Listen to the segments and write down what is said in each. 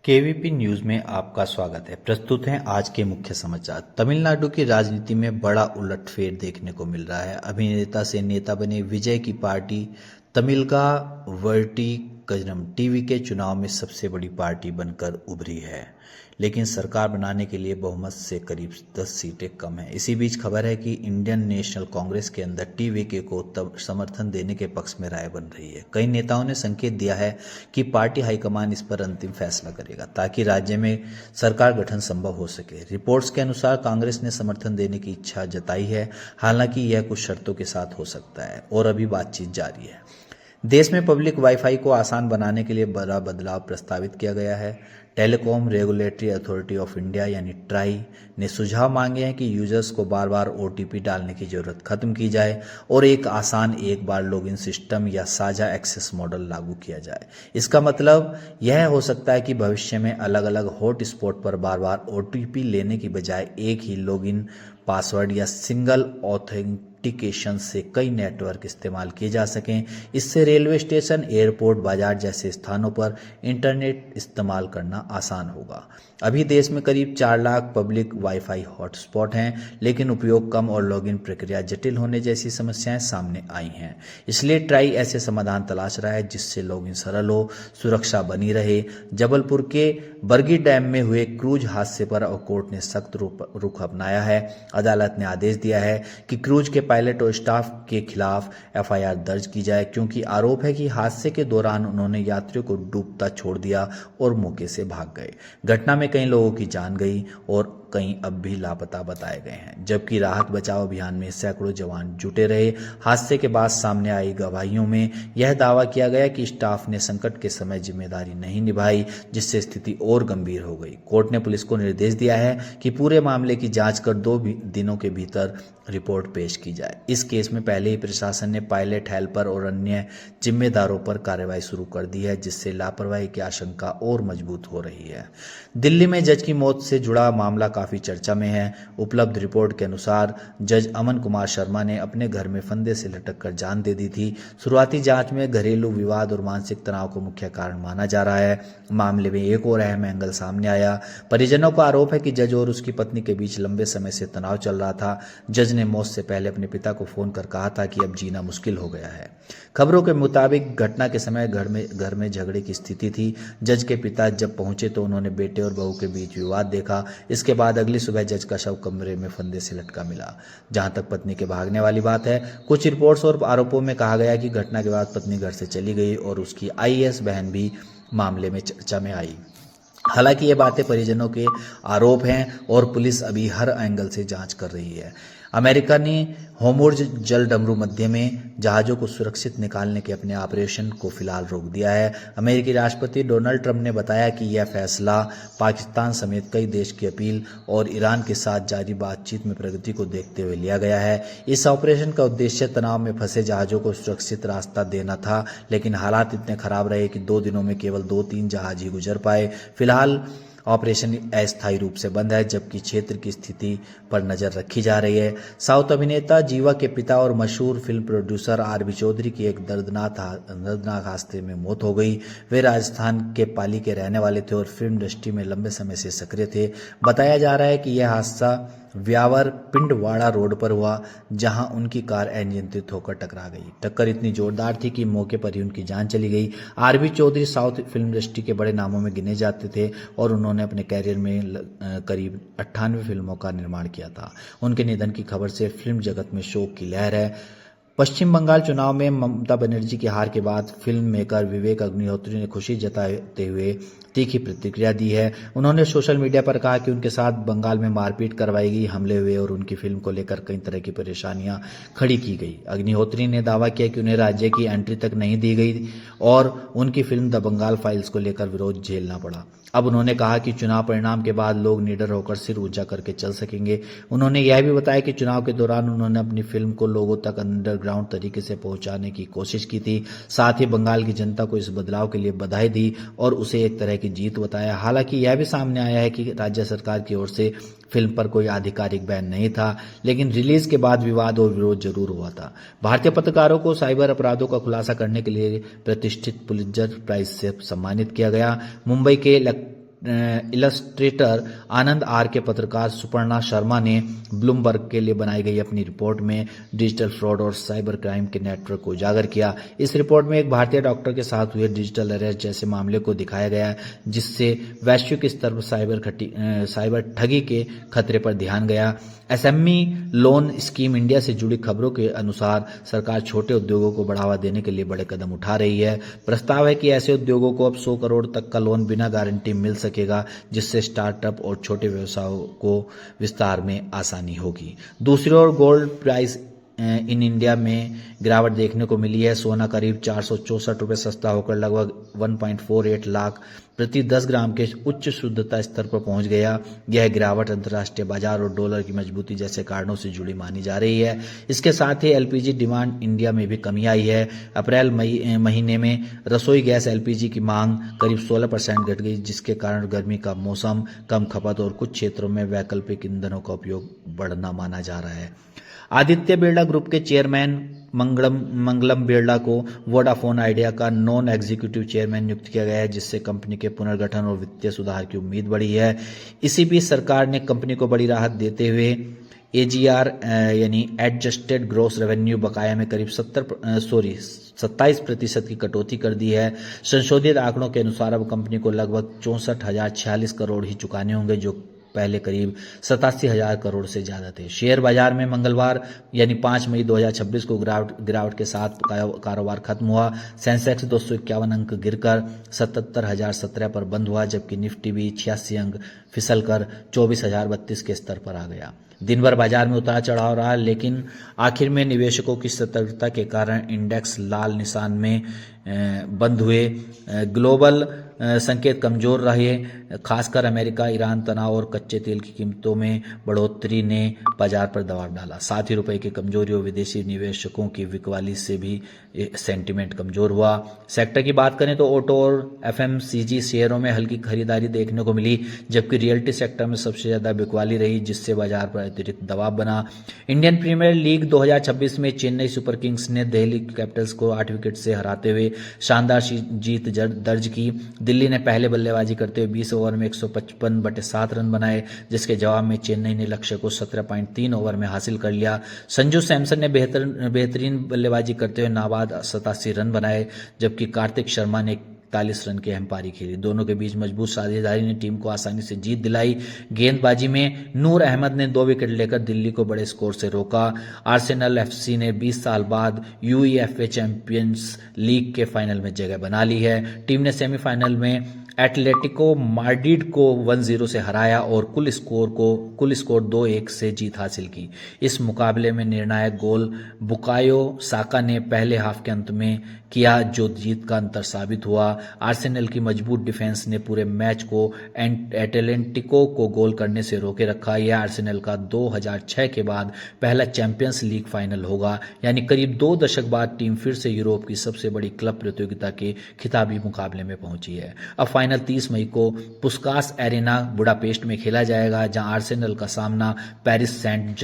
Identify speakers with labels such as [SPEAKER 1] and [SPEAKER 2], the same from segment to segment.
[SPEAKER 1] KVP news में आपका स्वागत है। प्रस्तुत हैं आज के मुख्य समाचार। तमिलनाडु की राजनीति में बड़ा उलटफेर देखने को मिल रहा है। अभिनेता से नेता बने विजय की पार्टी तमिलगा वर्टिकजम टीवी के चुनाव में सबसे बड़ी पार्टी बनकर उभरी है, लेकिन सरकार बनाने के लिए बहुमत से करीब 10 सीटें कम हैं। इसी बीच खबर है कि इंडियन नेशनल कांग्रेस के अंदर टीवीके को समर्थन देने के पक्ष में राय बन रही है। कई नेताओं ने संकेत दिया है कि पार्टी हाईकमान इस पर अंतिम फैसला करेगा ताकि राज्य में सरकार गठन संभव हो सके। रिपोर्ट्स के अनुसार कांग्रेस ने समर्थन देने की इच्छा जताई है, हालांकि यह कुछ शर्तों के साथ हो सकता है और अभी बातचीत जारी है। देश में पब्लिक वाईफाई को आसान बनाने के लिए बड़ा बदलाव प्रस्तावित किया गया है। Telecom regulatory authority of India यानी ट्राई ने सुझाव मांगे हैं कि यूजर्स को बार बार ओटीपी डालने की जरूरत खत्म की जाए और एक आसान एक बार लॉगिन सिस्टम या साझा एक्सेस मॉडल लागू किया जाए। इसका मतलब यह हो सकता है कि भविष्य में अलग अलग हॉटस्पॉट पर बार बार ओटीपी लेने की बजाय एक ही लॉगिन पासवर्ड या सिंगल ऑथेंटिकेशन से कई नेटवर्क इस्तेमाल किए जा सकें। इससे रेलवे स्टेशन, एयरपोर्ट, बाजार जैसे स्थानों पर इंटरनेट इस्तेमाल करना आसान होगा। अभी देश में करीब 4 लाख पब्लिक वाईफाई हॉटस्पॉट हैं, लेकिन उपयोग कम और लॉगिन प्रक्रिया जटिल होने जैसी समस्याएं सामने आई हैं। इसलिए ट्राई ऐसे समाधान तलाश रहा है जिससे लॉगिन सरल हो, सुरक्षा बनी रहे। जबलपुर के बरगी डैम में हुए क्रूज हादसे पर कोर्ट ने सख्त रुख अपनाया है। अदालत ने आदेश दिया है कि क्रूज के पायलट और स्टाफ के खिलाफ एफआईआर दर्ज की जाए, क्योंकि आरोप है कि हादसे के दौरान उन्होंने यात्रियों को डूबता छोड़ दिया और मौके से भाग गए। घटना में कई लोगों की जान गई और कई अब भी लापता बताए गए हैं, जबकि राहत बचाव अभियान में सैकड़ों जवान जुटे रहे। हादसे के बाद सामने आई गवाहियों में यह दावा किया गया कि स्टाफ ने संकट के समय जिम्मेदारी नहीं निभाई, जिससे स्थिति और गंभीर हो गई। कोर्ट ने पुलिस को निर्देश दिया है कि पूरे मामले की जांच कर 2 दिनों के भीतर रिपोर्ट पेश की जाए। इस केस में पहले ही प्रशासन ने पायलट, हेल्पर और अन्य जिम्मेदारों पर कार्रवाई शुरू कर दी है, जिससे लापरवाही की आशंका और मजबूत हो रही है। दिल्ली में जज की मौत से जुड़ा मामला काफी चर्चा में है। उपलब्ध रिपोर्ट के अनुसार जज अमन कुमार शर्मा ने अपने घर में फंदे से लटक कर जान दे दी थी। शुरुआती जांच में घरेलू विवाद और मानसिक तनाव को मुख्य कारण माना जा रहा है। मामले में एक और अहम एंगल सामने आया। परिजनों का आरोप है कि जज और उसकी पत्नी के बीच लंबे समय से तनाव चल रहा था। जज ने मौत से पहले अपने पिता को फोन कर कहा था कि अब जीना मुश्किल हो गया है। खबरों के मुताबिक घटना के समय घर में झगड़े की स्थिति थी। जज के पिता जब पहुंचे तो उन्होंने बेटे और बहू के बीच विवाद देखा। इसके बाद अगली सुबह जज का शव कमरे में फंदे से लटका मिला। जहां तक पत्नी के भागने वाली बात है, कुछ रिपोर्ट्स और आरोपों में कहा गया कि घटना के बाद पत्नी घर से चली गई और उसकी आईएएस बहन भी मामले में चर्चा में आई। हालांकि ये बातें परिजनों के आरोप हैं और पुलिस अभी हर एंगल से जांच कर रही है। अमेरिका ने होर्मुज़ जल डमरू मध्य में जहाज़ों को सुरक्षित निकालने के अपने ऑपरेशन को फिलहाल रोक दिया है। अमेरिकी राष्ट्रपति डोनाल्ड ट्रंप ने बताया कि यह फैसला पाकिस्तान समेत कई देश की अपील और ईरान के साथ जारी बातचीत में प्रगति को देखते हुए लिया गया है। इस ऑपरेशन का उद्देश्य तनाव में फंसे जहाज़ों को सुरक्षित रास्ता देना था, लेकिन हालात इतने खराब रहे कि 2 दिनों में केवल 2-3 जहाज ही गुजर पाए। फिलहाल ऑपरेशन अस्थायी रूप से बंद है, जबकि क्षेत्र की स्थिति पर नजर रखी जा रही है। साउथ अभिनेता जीवा के पिता और मशहूर फिल्म प्रोड्यूसर आरबी चौधरी की एक दर्दनाक हादसे में मौत हो गई। वे राजस्थान के पाली के रहने वाले थे और फिल्म इंडस्ट्री में लंबे समय से सक्रिय थे। बताया जा रहा है कि यह हादसा व्यावर पिंडवाड़ा रोड पर हुआ, जहां उनकी कार अनियंत्रित होकर टकरा गई। टक्कर इतनी जोरदार थी कि मौके पर ही उनकी जान चली गई। RB Choudhary south film industry के बड़े नामों में गिने जाते थे और उन्होंने अपने कैरियर में करीब 98 फिल्मों का निर्माण किया था। उनके निधन की खबर से फिल्म जगत में शोक की लहर है। पश्चिम बंगाल चुनाव में ममता बनर्जी की हार के बाद फिल्म मेकर विवेक अग्निहोत्री ने खुशी जताते हुए तीखी प्रतिक्रिया दी है। उन्होंने सोशल मीडिया पर कहा कि उनके साथ बंगाल में मारपीट करवाई गई, हमले हुए और उनकी फिल्म को लेकर कई तरह की परेशानियां खड़ी की गई। अग्निहोत्री ने दावा किया कि उन्हें राज्य की एंट्री तक नहीं दी गई और उनकी फिल्म द बंगाल फाइल्स को लेकर विरोध झेलना पड़ा। अब उन्होंने कहा कि चुनाव परिणाम के बाद लोग निडर होकर सिर ऊंचा करके चल सकेंगे। उन्होंने यह भी बताया कि चुनाव के दौरान उन्होंने अपनी फिल्म को लोगों तक अंडरग्राउंड तरीके से पहुंचाने की कोशिश की थी। साथ ही बंगाल की जनता को इस बदलाव के लिए बधाई दी और उसे एक तरह की जीत बताया। हालांकि यह भी सामने आया है कि राज्य सरकार की ओर से फिल्म पर कोई आधिकारिक बैन नहीं था, लेकिन रिलीज के बाद विवाद और विरोध जरूर हुआ था। भारतीय पत्रकारों को साइबर अपराधों का खुलासा करने के लिए प्रतिष्ठित पुलित्जर प्राइज से सम्मानित किया गया। मुंबई के इलस्ट्रेटर आनंद आर के पत्रकार सुपर्णा शर्मा ने ब्लूमबर्ग के लिए बनाई गई अपनी रिपोर्ट में डिजिटल फ्रॉड और साइबर क्राइम के नेटवर्क को उजागर किया। इस रिपोर्ट में एक भारतीय डॉक्टर के साथ हुए डिजिटल अरेस्ट जैसे मामले को दिखाया गया, जिससे वैश्विक स्तर पर साइबर ठगी के खतरे पर ध्यान गया। एसएमई लोन स्कीम इंडिया से जुड़ी खबरों के अनुसार सरकार छोटे उद्योगों को बढ़ावा देने के लिए बड़े कदम उठा रही है। प्रस्ताव है कि ऐसे उद्योगों को अब 100 करोड़ तक का लोन बिना गारंटी मिल सकेगा, जिससे स्टार्टअप और छोटे व्यवसायों को विस्तार में आसानी होगी। दूसरी ओर गोल्ड प्राइस इन इंडिया में गिरावट देखने को मिली है। सोना करीब 464 रुपये सस्ता होकर लगभग 1.48 लाख प्रति 10 ग्राम के उच्च शुद्धता स्तर पर पहुंच गया। यह गिरावट अंतर्राष्ट्रीय बाजार और डॉलर की मजबूती जैसे कारणों से जुड़ी मानी जा रही है। इसके साथ ही एलपीजी डिमांड इंडिया में भी कमी आई है। अप्रैल महीने में रसोई गैस एलपीजी की मांग करीब 16% घट गई, जिसके कारण गर्मी का मौसम, कम खपत और कुछ क्षेत्रों में वैकल्पिक ईंधनों का उपयोग बढ़ना माना जा रहा है। आदित्य बिरला ग्रुप के चेयरमैन मंगलम बिरला को वोडाफोन आइडिया का नॉन एग्जीक्यूटिव चेयरमैन नियुक्त किया गया है, जिससे कंपनी के पुनर्गठन और वित्तीय सुधार की उम्मीद बढ़ी है। इसी बीच सरकार ने कंपनी को बड़ी राहत देते हुए एजीआर यानी एडजस्टेड ग्रॉस रेवेन्यू बकाया में करीब 27% की कटौती कर दी है। संशोधित आंकड़ों के अनुसार अब कंपनी को लगभग 64,046 करोड़ ही चुकाने होंगे, जो पहले करीब 87,000 करोड़ से ज्यादा थे। शेयर बाजार में मंगलवार यानी 5 मई 2026 को गिरावट के साथ कारोबार खत्म हुआ। सेंसेक्स 251 अंक गिरकर 77,017 पर बंद हुआ, जबकि निफ्टी भी 86 अंक फिसलकर 24,032 के स्तर पर आ गया। दिन भर बाजार में उतार चढ़ाव रहा, लेकिन आखिर में निवेशकों की सतर्कता के कारण इंडेक्स लाल निशान में बंद हुए। ग्लोबल संकेत कमजोर रहे, खासकर अमेरिका, ईरान तनाव और कच्चे तेल की कीमतों में बढ़ोतरी ने बाजार पर दबाव डाला। साथ ही रुपए की कमजोरी और विदेशी निवेशकों की बिकवाली से भी सेंटीमेंट कमजोर हुआ। सेक्टर की बात करें तो ऑटो और एफएमसीजी शेयरों में हल्की खरीदारी देखने को मिली, जबकि रियल्टी सेक्टर में सबसे ज्यादा बिकवाली रही, जिससे बाजार पर अतिरिक्त दबाव बना। इंडियन प्रीमियर लीग 2026 में चेन्नई सुपर किंग्स ने दिल्ली कैपिटल्स को 8 विकेट से हराते हुए शानदार जीत दर्ज की। दिल्ली ने पहले बल्लेबाजी करते हुए 20 ओवर में 155/7 रन बनाए, जिसके जवाब में चेन्नई ने लक्ष्य को 17.3 ओवर में हासिल कर लिया। संजू सैमसन ने बेहतरीन बल्लेबाजी करते हुए नाबाद 87 रन बनाए, जबकि कार्तिक शर्मा ने 41 रन की अहम पारी खेली। दोनों के बीच मजबूत साझेदारी ने टीम को आसानी से जीत दिलाई। गेंदबाजी में नूर अहमद ने 2 विकेट लेकर दिल्ली को बड़े स्कोर से रोका। आर्सेनल एफसी ने 20 साल बाद यूईएफए चैंपियंस लीग के फाइनल में जगह बना ली है। टीम ने सेमीफाइनल में एटलेटिको माड्रिड को 1-0 से हराया और कुल स्कोर 2-1 से जीत हासिल की। इस मुकाबले में निर्णायक गोल बुकायो साका ने पहले हाफ के अंत में किया, जो जीत का अंतर साबित हुआ। आर्सेनल की मजबूत डिफेंस ने पूरे मैच को एटलेटिको को गोल करने से रोके रखा। यह आर्सेनल का 2006 के बाद पहला चैंपियंस लीग फाइनल होगा, यानी करीब 2 दशक बाद टीम फिर से यूरोप की सबसे बड़ी क्लब प्रतियोगिता के खिताबी मुकाबले में पहुंची है। अब फाइनल 30 मई को पुस्कास एरेना बुडापेस्ट में खेला जाएगा, जहां आर्सेनल का सामना पेरिस सेंट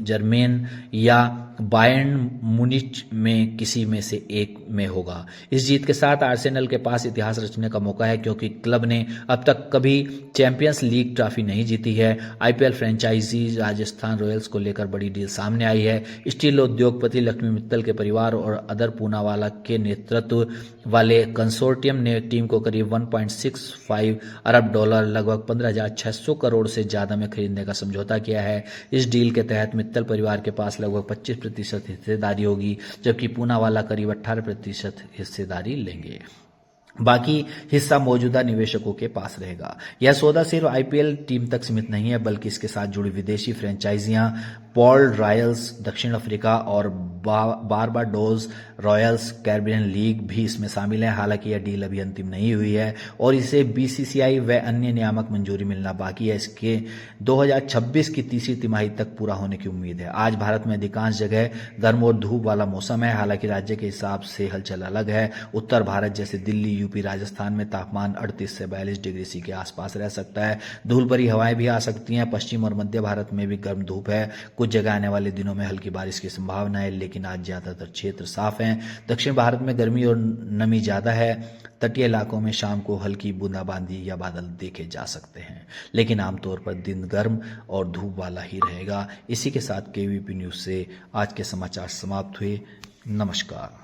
[SPEAKER 1] जर्मेन या बायर्न मुनिच में किसी में से एक में होगा। इस जीत के साथ आर्सेनल के पास इतिहास रचने का मौका है, क्योंकि क्लब ने अब तक कभी चैंपियंस लीग ट्रॉफी नहीं जीती है। आईपीएल फ्रेंचाइजी राजस्थान रॉयल्स को लेकर बड़ी डील सामने आई है। स्टील उद्योगपति लक्ष्मी मित्तल के परिवार और अदर पूनावाला के नेतृत्व वाले कंसोर्टियम ने टीम को करीब 1.65 अरब डॉलर लगभग 15,600 करोड़ से ज्यादा में खरीदने का समझौता किया है। इस डील के तहत मित्तल परिवार के पास लगभग 25% हिस्सेदारी होगी, जबकि पूनावाला करीब 18% हिस्सेदारी लेंगे। बाकी हिस्सा मौजूदा निवेशकों के पास रहेगा। यह सौदा सिर्फ आईपीएल टीम तक सीमित नहीं है, बल्कि इसके साथ जुड़ी विदेशी फ्रेंचाइजियां पोर्ट रॉयल्स दक्षिण अफ्रीका और बारबाडोस रॉयल्स कैरिबियन लीग भी इसमें शामिल है। हालांकि यह डील अभी अंतिम नहीं हुई है और इसे बीसीसीआई व अन्य नियामक मंजूरी मिलना बाकी है। इसके 2026 की तीसरी तिमाही तक पूरा होने की उम्मीद है। आज भारत में अधिकांश जगह गर्म और धूप वाला मौसम है। हालांकि राज्य के हिसाब से हलचल अलग है। उत्तर भारत जैसे दिल्ली, यूपी राजस्थान में तापमान 38 से 42 डिग्री सी के आसपास रह सकता है। धूल भरी हवाएं भी आ सकती हैं। पश्चिम और मध्य भारत में भी गर्म धूप है। कुछ जगह आने वाले दिनों में हल्की बारिश की संभावना है, लेकिन आज ज्यादातर क्षेत्र साफ हैं। दक्षिण भारत में गर्मी और नमी ज्यादा है। तटीय इलाकों में शाम को हल्की बूंदाबांदी या बादल देखे जा सकते हैं, लेकिन आमतौर पर दिन गर्म और धूप वाला ही रहेगा। इसी के साथ केवीपी न्यूज से आज के समाचार समाप्त हुए। नमस्कार।